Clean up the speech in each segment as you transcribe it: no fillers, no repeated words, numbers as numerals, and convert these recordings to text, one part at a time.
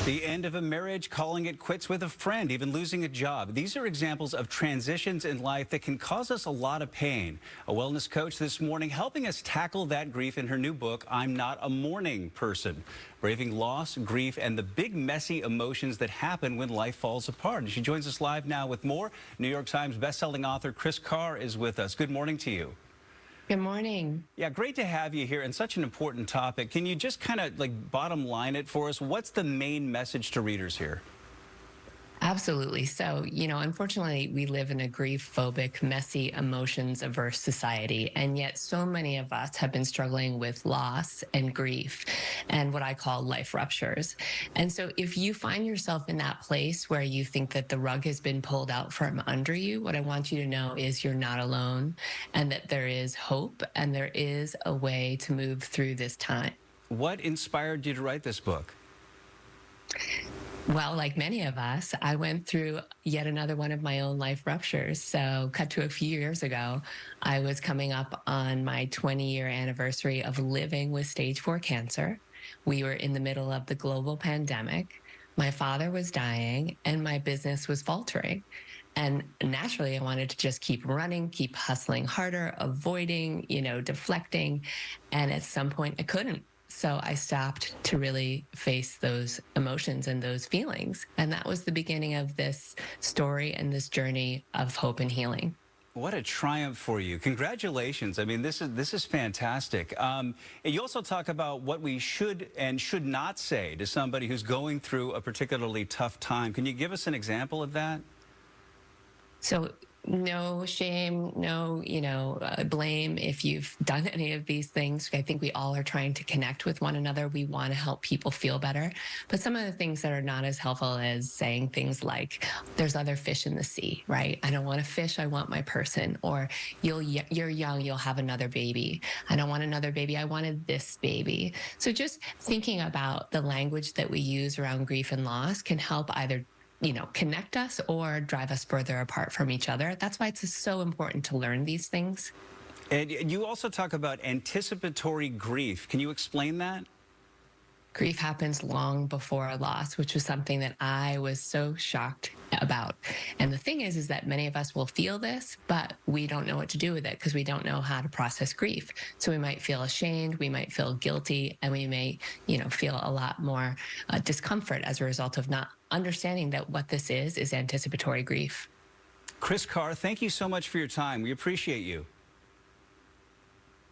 The end of a marriage, calling it quits with a friend, even losing a job. These are examples of transitions in life that can cause us a lot of pain. A wellness coach this morning helping us tackle that grief in her new book, I'm Not a Mourning Person. Braving loss, grief, and the big messy emotions that happen when life falls apart. And she joins us live now with more. New York Times bestselling author Chris Carr is with us. Good morning to you. Good morning. Yeah, great to have you here, and such an important topic. Can you just kind of bottom line it for us? What's the main message to readers here? Absolutely. So, unfortunately, we live in a grief-phobic, messy, emotions-averse society, and yet so many of us have been struggling with loss and grief and what I call life ruptures. And so if you find yourself in that place where you think that the rug has been pulled out from under you, what I want you to know is you're not alone and that there is hope and there is a way to move through this time. What inspired you to write this book? Well, like many of us, I went through yet another one of my own life ruptures. So cut to a few years ago, I was coming up on my 20-year anniversary of living with stage 4 cancer. We were in the middle of the global pandemic. My father was dying and my business was faltering. And naturally, I wanted to just keep running, keep hustling harder, avoiding, deflecting. And at some point, I couldn't. So I stopped to really face those emotions and those feelings. And that was the beginning of this story and this journey of hope and healing. What a triumph for you. Congratulations. I mean, this is fantastic. And you also talk about what we should and should not say to somebody who's going through a particularly tough time. Can you give us an example of that? So no shame, no, blame if you've done any of these things. I think we all are trying to connect with one another. We want to help people feel better. But some of the things that are not as helpful as saying things like, there's other fish in the sea, right? I don't want a fish, I want my person. Or you're young, you'll have another baby. I don't want another baby, I wanted this baby. So just thinking about the language that we use around grief and loss can help either connect us or drive us further apart from each other. That's why it's so important to learn these things. And you also talk about anticipatory grief. Can you explain that? Grief happens long before a loss, which was something that I was so shocked about. And the thing is that many of us will feel this, but we don't know what to do with it because we don't know how to process grief. So we might feel ashamed, we might feel guilty, and we may, feel a lot more discomfort as a result of not understanding that what this is anticipatory grief. Chris Carr, thank you so much for your time. We appreciate you.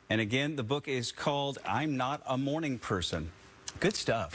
And again, the book is called I'm Not a Mourning Person. Good stuff.